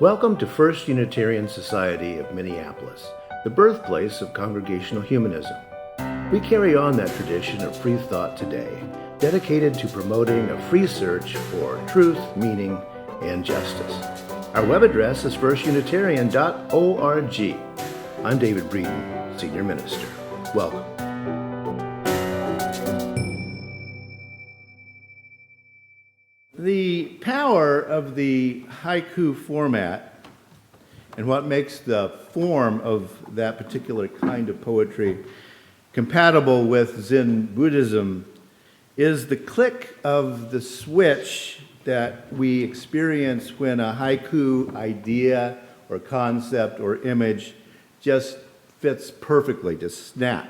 Welcome to First Unitarian Society of Minneapolis, the birthplace of Congregational Humanism. We carry on that tradition of free thought today, dedicated to promoting a free search for truth, meaning, and justice. Our web address is firstunitarian.org. I'm David Breeden, Senior Minister. Welcome. The power of the haiku format and what makes the form of that particular kind of poetry compatible with Zen Buddhism is the click of the switch that we experience when a haiku idea or concept or image just fits perfectly to snap.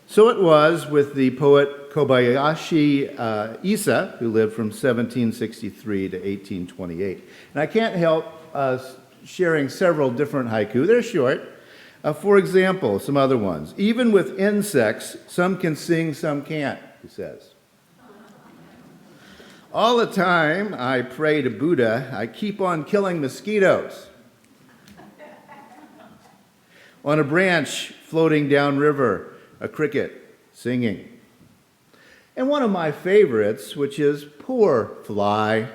So it was with the poet Kobayashi Issa, who lived from 1763 to 1828. And I can't help sharing several different haiku. They're short. For example, some other ones. Even with insects, some can sing, some can't, he says. All the time I pray to Buddha, I keep on killing mosquitoes. On a branch floating downriver, a cricket singing. And one of my favorites, which is poor fly,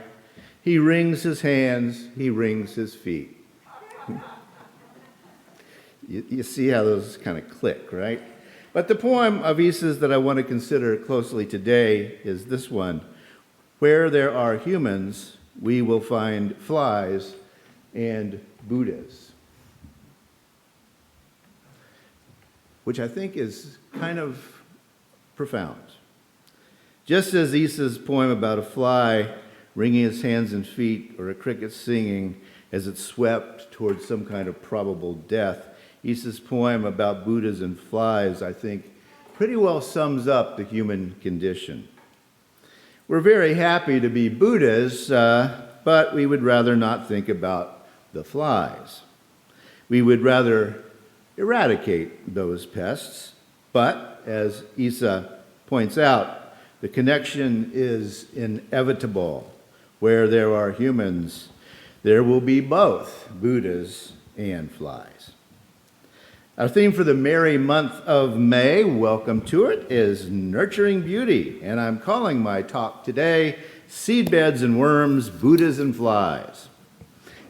he wrings his hands, he wrings his feet. You see how those kind of click, right? But the poem of Issa's that I want to consider closely today is this one. Where there are humans, we will find flies and Buddhas. Which I think is kind of profound. Just as Issa's poem about a fly wringing its hands and feet or a cricket singing as it swept towards some kind of probable death, Issa's poem about Buddhas and flies, I think, pretty well sums up the human condition. We're very happy to be Buddhas, but we would rather not think about the flies. We would rather eradicate those pests, but as Issa points out, the connection is inevitable. Where there are humans, there will be both Buddhas and flies. Our theme for the merry month of May, welcome to it, is Nurturing Beauty, and I'm calling my talk today, Seedbeds and Worms, Buddhas and Flies.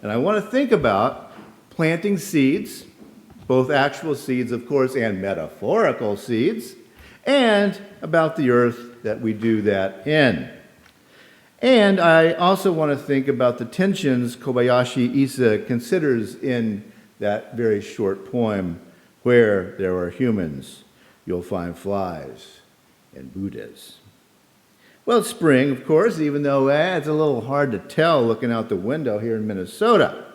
And I want to think about planting seeds, both actual seeds, of course, and metaphorical seeds, and about the earth that we do that in. And I also want to think about the tensions Kobayashi Issa considers in that very short poem, Where there are humans, you'll find flies and Buddhas. Well, it's spring, of course, even though it's a little hard to tell looking out the window here in Minnesota.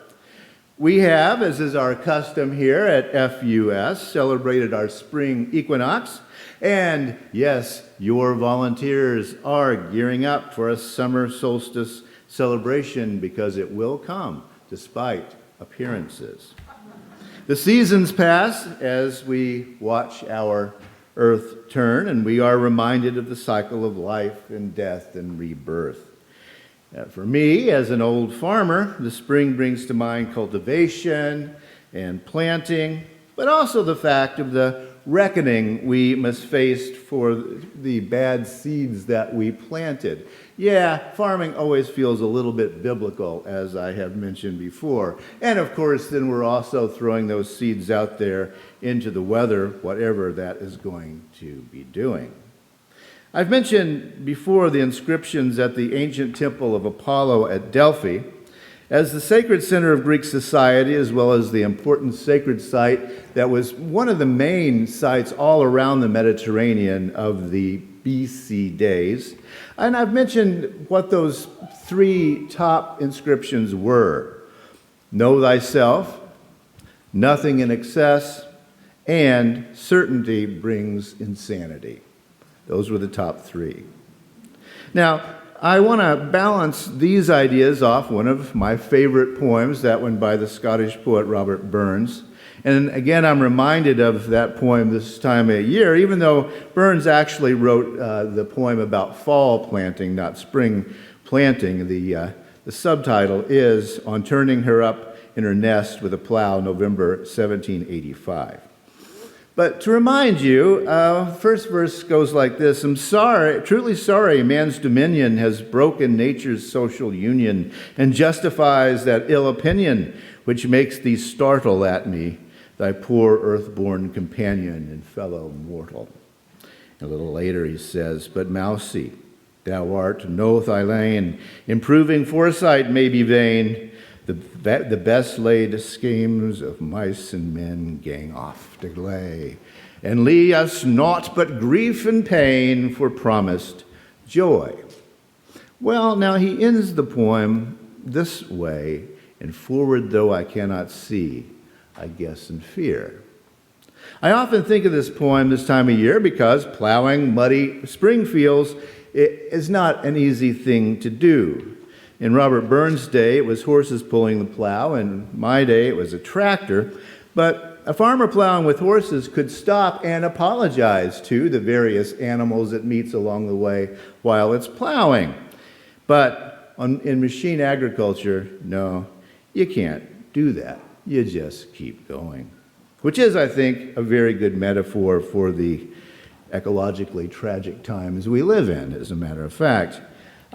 We have, as is our custom here at FUS, celebrated our spring equinox. And yes, your volunteers are gearing up for a summer solstice celebration because it will come despite appearances. The seasons pass as we watch our earth turn, and we are reminded of the cycle of life and death and rebirth. For me, as an old farmer, the spring brings to mind cultivation and planting, but also the fact of the reckoning we must face for the bad seeds that we planted. Yeah, farming always feels a little bit biblical, as I have mentioned before. And of course, then we're also throwing those seeds out there into the weather, whatever that is going to be doing. I've mentioned before the inscriptions at the ancient temple of Apollo at Delphi as the sacred center of Greek society, as well as the important sacred site that was one of the main sites all around the Mediterranean of the BC days. And I've mentioned what those three top inscriptions were. Know thyself, nothing in excess, and certainty brings insanity. Those were the top three. Now, I want to balance these ideas off one of my favorite poems, that one by the Scottish poet Robert Burns. And again, I'm reminded of that poem this time of year, even though Burns actually wrote the poem about fall planting, not spring planting. The The subtitle is On Turning Her Up in Her Nest with a Plow, November 1785. But to remind you, first verse goes like this: I'm sorry, truly sorry, man's dominion has broken nature's social union and justifies that ill opinion which makes thee startle at me, thy poor earth-born companion and fellow mortal. A little later he says, but Mousie, thou art, know thy lane, improving foresight may be vain. The best laid schemes of mice and men gang off to gley, and leave us naught but grief and pain for promised joy. Well, now he ends the poem this way, and forward though I cannot see, I guess in fear. I often think of this poem this time of year because plowing muddy spring fields is not an easy thing to do. In Robert Burns' day, it was horses pulling the plow. In my day, it was a tractor. But a farmer plowing with horses could stop and apologize to the various animals it meets along the way while it's plowing. But in machine agriculture, no, you can't do that. You just keep going. Which is, I think, a very good metaphor for the ecologically tragic times we live in, as a matter of fact.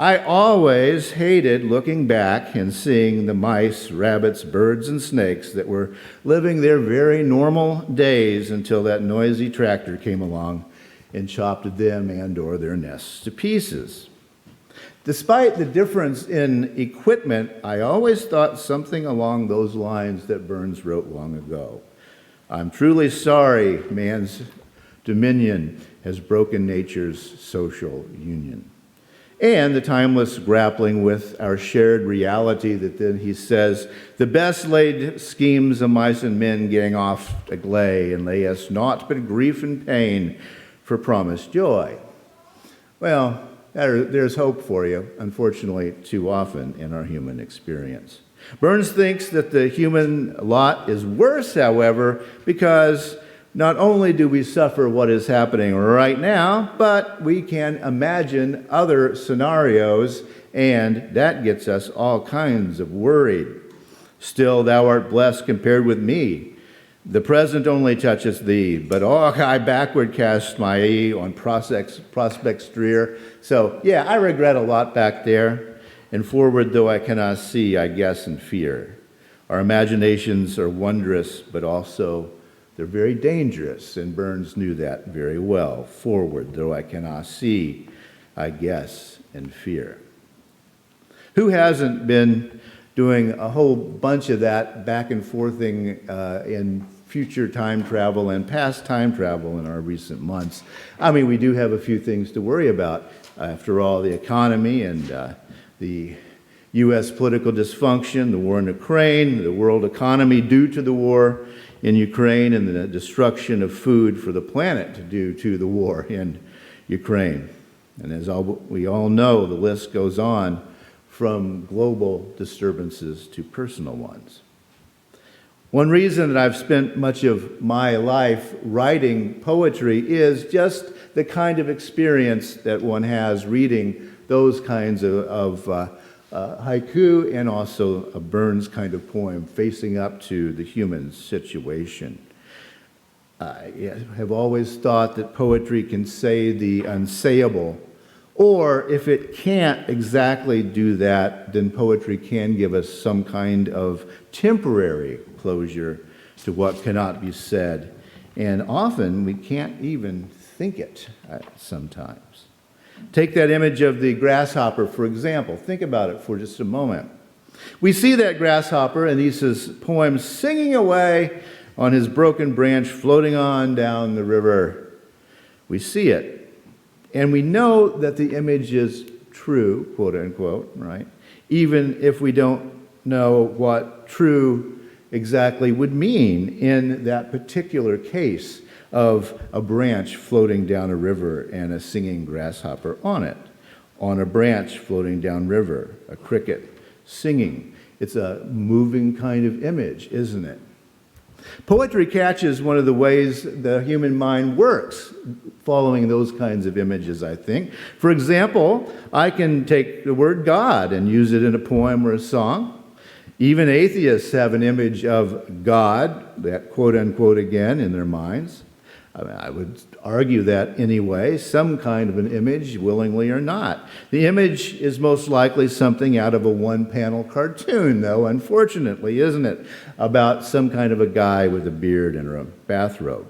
I always hated looking back and seeing the mice, rabbits, birds, and snakes that were living their very normal days until that noisy tractor came along and chopped them and or their nests to pieces. Despite the difference in equipment, I always thought something along those lines that Burns wrote long ago. I'm truly sorry man's dominion has broken nature's social union. And the timeless grappling with our shared reality that then he says, the best laid schemes of mice and men gang off to gley, and lay us naught but grief and pain for promised joy. Well, there's hope for you, unfortunately, too often in our human experience. Burns thinks that the human lot is worse, however, because not only do we suffer what is happening right now, but we can imagine other scenarios, and that gets us all kinds of worried. Still, thou art blessed compared with me. The present only touches thee, but I backward cast my eye on prospects drear. So, yeah, I regret a lot back there, and forward though I cannot see, I guess in fear. Our imaginations are wondrous, but also they're very dangerous, and Burns knew that very well. Forward, though I cannot see, I guess in fear. Who hasn't been doing a whole bunch of that back and forthing in future time travel and past time travel in our recent months? I mean, we do have a few things to worry about. After all, the economy and the U.S. political dysfunction, the war in Ukraine, the world economy due to the war in Ukraine, and the destruction of food for the planet due to the war in Ukraine. And as we all know, the list goes on from global disturbances to personal ones. One reason that I've spent much of my life writing poetry is just the kind of experience that one has reading those kinds of haiku, and also a Burns kind of poem facing up to the human situation. I have always thought that poetry can say the unsayable, or if it can't exactly do that, then poetry can give us some kind of temporary closure to what cannot be said. And often we can't even think it sometimes. Take that image of the grasshopper, for example. Think about it for just a moment. We see that grasshopper in Issa's poem singing away on his broken branch, floating on down the river. We see it. And we know that the image is true, quote unquote, right? Even if we don't know what true exactly would mean in that particular case of a branch floating down a river and a singing grasshopper on it. On a branch floating down river, a cricket singing. It's a moving kind of image, isn't it? Poetry catches one of the ways the human mind works, following those kinds of images, I think. For example, I can take the word God and use it in a poem or a song. Even atheists have an image of God, that quote-unquote again, in their minds. I would argue that anyway, some kind of an image, willingly or not. The image is most likely something out of a one-panel cartoon, though, unfortunately, isn't it? About some kind of a guy with a beard and a bathrobe.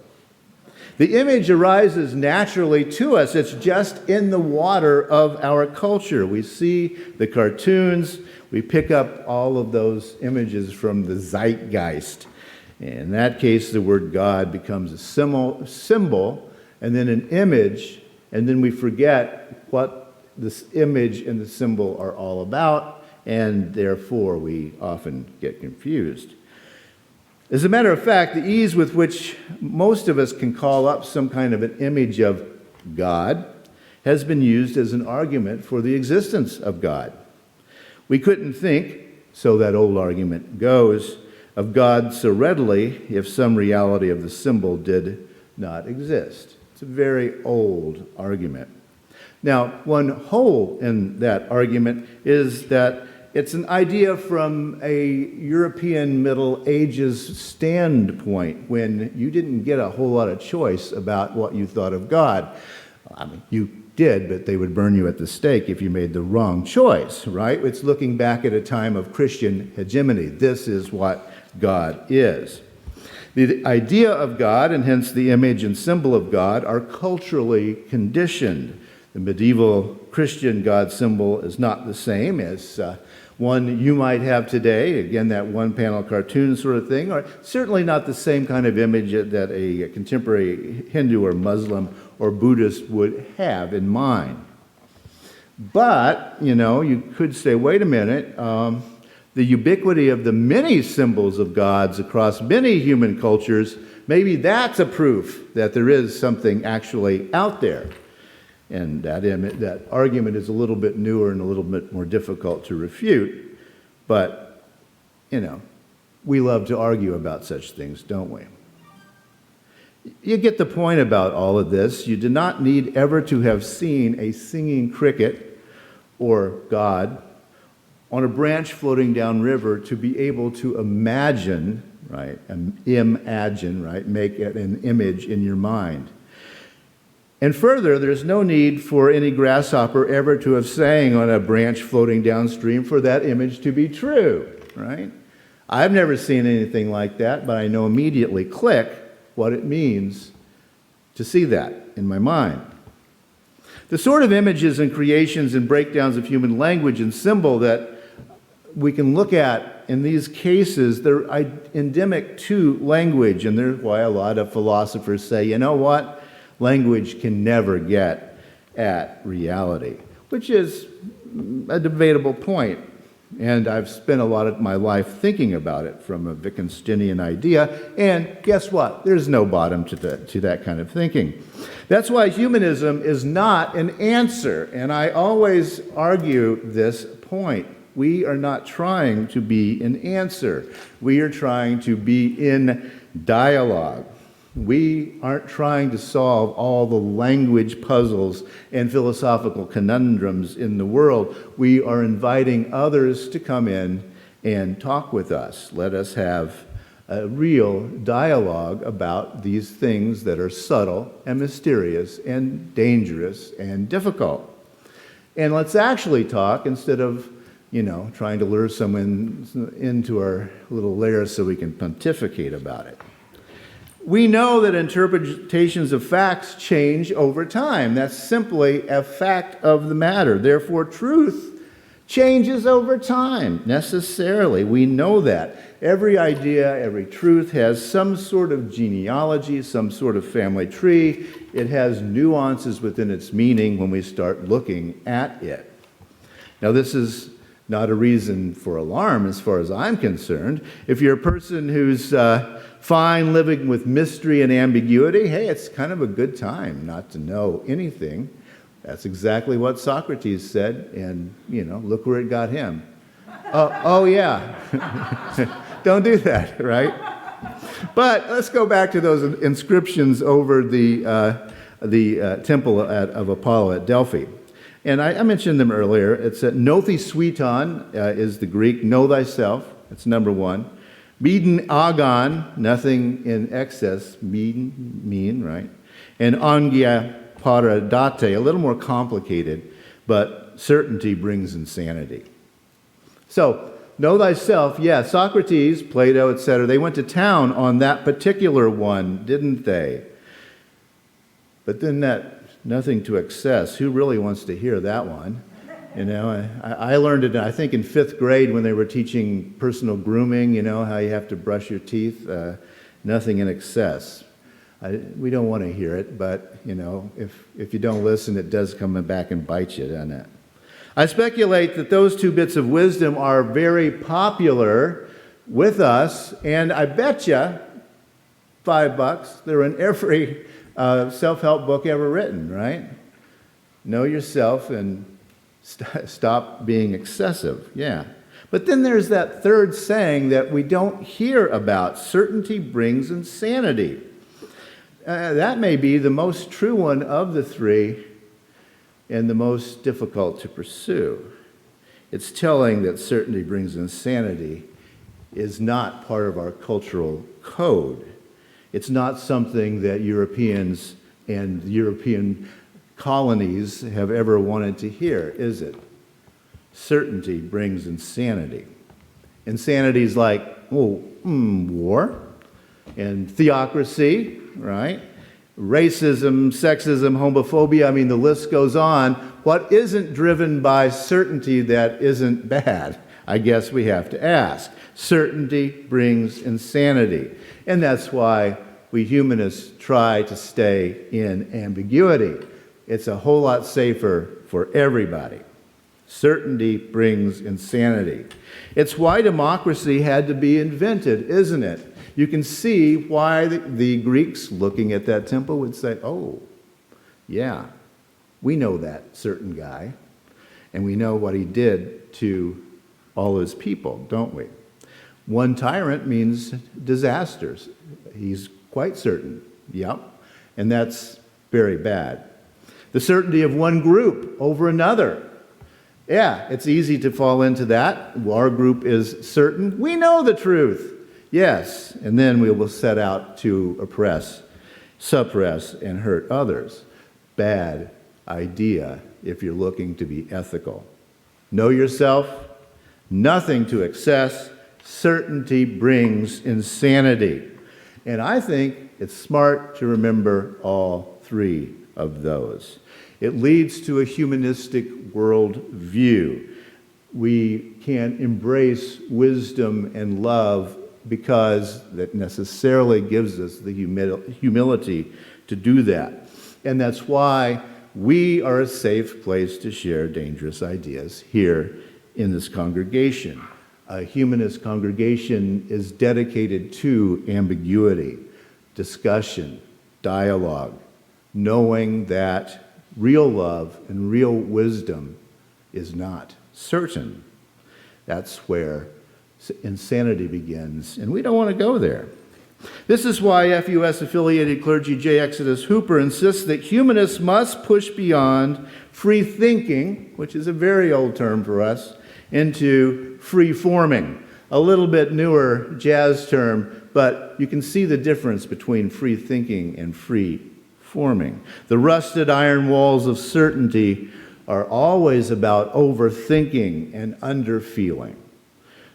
The image arises naturally to us. It's just in the water of our culture. We see the cartoons. We pick up all of those images from the zeitgeist. In that case, the word God becomes a symbol, and then an image, and then we forget what this image and the symbol are all about, and therefore we often get confused. As a matter of fact, the ease with which most of us can call up some kind of an image of God has been used as an argument for the existence of God. We couldn't think, so that old argument goes, of God so readily if some reality of the symbol did not exist. It's a very old argument. Now, one hole in that argument is that it's an idea from a European Middle Ages standpoint when you didn't get a whole lot of choice about what you thought of God. I mean, you did, but they would burn you at the stake if you made the wrong choice, right? It's looking back at a time of Christian hegemony. This is what God is. The idea of God, and hence the image and symbol of God, are culturally conditioned. The medieval Christian God symbol is not the same as one you might have today, again, that one-panel cartoon sort of thing, or certainly not the same kind of image that a contemporary Hindu or Muslim or Buddhist would have in mind. But, you could say, wait a minute, the ubiquity of the many symbols of gods across many human cultures, maybe that's a proof that there is something actually out there. And that argument is a little bit newer and a little bit more difficult to refute. But, we love to argue about such things, don't we? You get the point about all of this. You do not need ever to have seen a singing cricket or God on a branch floating downriver to be able to imagine, right? Make it an image in your mind. And further, there's no need for any grasshopper ever to have sang on a branch floating downstream for that image to be true, right? I've never seen anything like that, but I know immediately, click, what it means to see that in my mind. The sort of images and creations and breakdowns of human language and symbol that we can look at in these cases, they're endemic to language, and there's why a lot of philosophers say, you know what? Language can never get at reality, which is a debatable point. And I've spent a lot of my life thinking about it from a Wittgensteinian idea, and guess what? There's no bottom to that kind of thinking. That's why humanism is not an answer, and I always argue this point. We are not trying to be an answer. We are trying to be in dialogue. We aren't trying to solve all the language puzzles and philosophical conundrums in the world. We are inviting others to come in and talk with us. Let us have a real dialogue about these things that are subtle and mysterious and dangerous and difficult. And let's actually talk instead of, trying to lure someone into our little lair so we can pontificate about it. We know that interpretations of facts change over time. That's simply a fact of the matter. Therefore, truth changes over time, necessarily. We know that. Every idea, every truth has some sort of genealogy, some sort of family tree. It has nuances within its meaning when we start looking at it. Now, this is not a reason for alarm as far as I'm concerned. If you're a person who's fine living with mystery and ambiguity, hey, it's kind of a good time not to know anything. That's exactly what Socrates said, and, look where it got him. Oh yeah. Don't do that, right? But let's go back to those inscriptions over the temple of Apollo at Delphi. And I mentioned them earlier. It's Nothi Suiton is the Greek, know thyself. That's number one. Mean agon, nothing in excess, mean, right? And ongia paradate, a little more complicated, but certainty brings insanity. So, know thyself, yeah, Socrates, Plato, etc., they went to town on that particular one, didn't they? But then that nothing to excess, who really wants to hear that one? You know, I learned it, I think, in 5th grade when they were teaching personal grooming, you know, how you have to brush your teeth, nothing in excess. We don't want to hear it, but, you know, if you don't listen, it does come back and bite you, doesn't it? I speculate that those two bits of wisdom are very popular with us, and I bet you $5, they're in every self-help book ever written, right? Know yourself and stop being excessive, yeah. But then there's that third saying that we don't hear about, certainty brings insanity. That may be the most true one of the three and the most difficult to pursue. It's telling that certainty brings insanity is not part of our cultural code. It's not something that Europeans and European colonies have ever wanted to hear, is it? Certainty brings insanity. Insanity is like, war and theocracy, right? Racism, sexism, homophobia, I mean, the list goes on. What isn't driven by certainty that isn't bad? I guess we have to ask. Certainty brings insanity. And that's why we humanists try to stay in ambiguity. It's a whole lot safer for everybody. Certainty brings insanity. It's why democracy had to be invented, isn't it? You can see why the Greeks looking at that temple would say, oh, yeah, we know that certain guy, and we know what he did to all his people, don't we? One tyrant means disasters. He's quite certain, yep, and that's very bad. The certainty of one group over another. Yeah, it's easy to fall into that. Our group is certain. We know the truth. Yes, and then we will set out to oppress, suppress, and hurt others. Bad idea if you're looking to be ethical. Know yourself, nothing to excess, certainty brings insanity. And I think it's smart to remember all three of those. It leads to a humanistic worldview. We can embrace wisdom and love because that necessarily gives us the humility to do that. And that's why we are a safe place to share dangerous ideas here in this congregation. A humanist congregation is dedicated to ambiguity, discussion, dialogue, knowing that real love and real wisdom is not certain. That's where insanity begins, and we don't want to go there. This is why FUS-affiliated clergy J. Exodus Hooper insists that humanists must push beyond free thinking, which is a very old term for us, into free forming. A little bit newer jazz term, but you can see the difference between free thinking and free forming. The rusted iron walls of certainty are always about overthinking and underfeeling.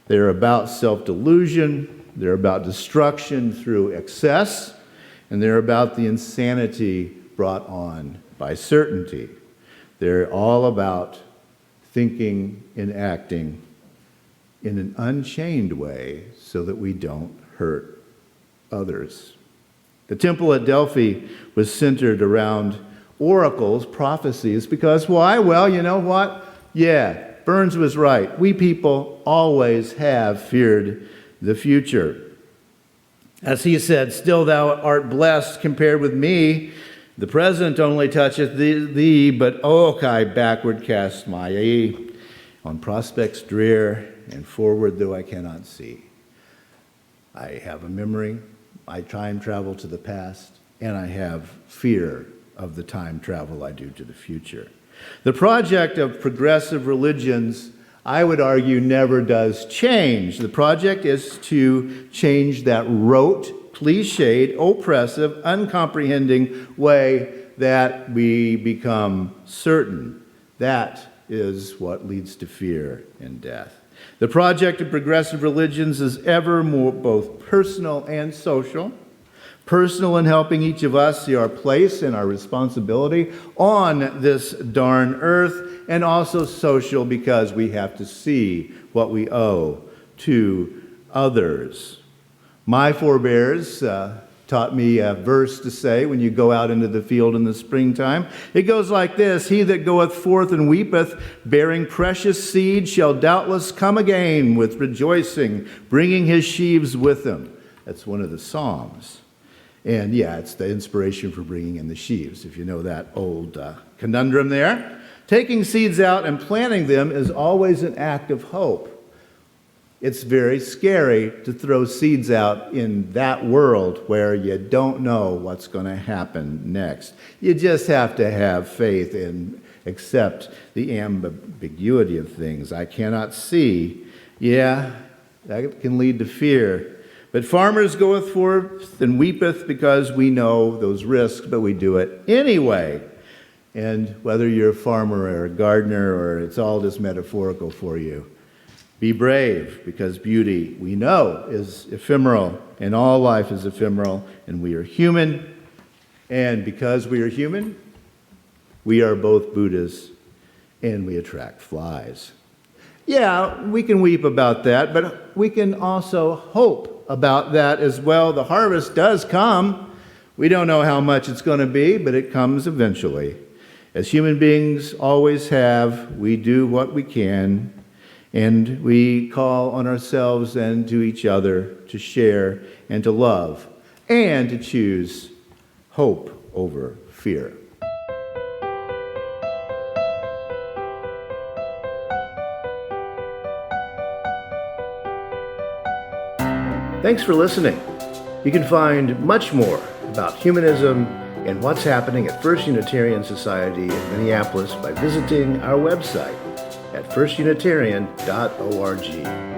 They're about self-delusion, they're about destruction through excess, and they're about the insanity brought on by certainty. They're all about thinking and acting in an unchained way so that we don't hurt others. The temple at Delphi was centered around oracles, prophecies, because why? Well, you know what? Yeah, Burns was right. We people always have feared the future. As he said, still thou art blessed compared with me. The present only toucheth thee, but I backward cast my eye on prospects drear, and forward though I cannot see. I have a memory, I time travel to the past, and I have fear of the time travel I do to the future. The project of progressive religions, I would argue, never does change. The project is to change that rote, cliched, oppressive, uncomprehending way that we become certain. That is what leads to fear and death. The project of progressive religions is ever more both personal and social. Personal in helping each of us see our place and our responsibility on this darn earth, and also social because we have to see what we owe to others. My forebears taught me a verse to say when you go out into the field in the springtime. It goes like this: "He that goeth forth and weepeth, bearing precious seed, shall doubtless come again with rejoicing, bringing his sheaves with him." That's one of the Psalms. And yeah, it's the inspiration for bringing in the sheaves, if you know that old conundrum there. Taking seeds out and planting them is always an act of hope. It's very scary to throw seeds out in that world where you don't know what's going to happen next. You just have to have faith and accept the ambiguity of things. I cannot see. Yeah, that can lead to fear. But farmers goeth forth and weepeth, because we know those risks, but we do it anyway. And whether you're a farmer or a gardener, or it's all just metaphorical for you, be brave, because beauty, we know, is ephemeral, and all life is ephemeral, and we are human. And because we are human, we are both Buddhas, and we attract flies. Yeah, we can weep about that, but we can also hope about that as well. The harvest does come. We don't know how much it's going to be, but it comes eventually. As human beings always have, we do what we can, and we call on ourselves and to each other to share and to love and to choose hope over fear. Thanks for listening. You can find much more about humanism and what's happening at First Unitarian Society in Minneapolis by visiting our website at firstunitarian.org.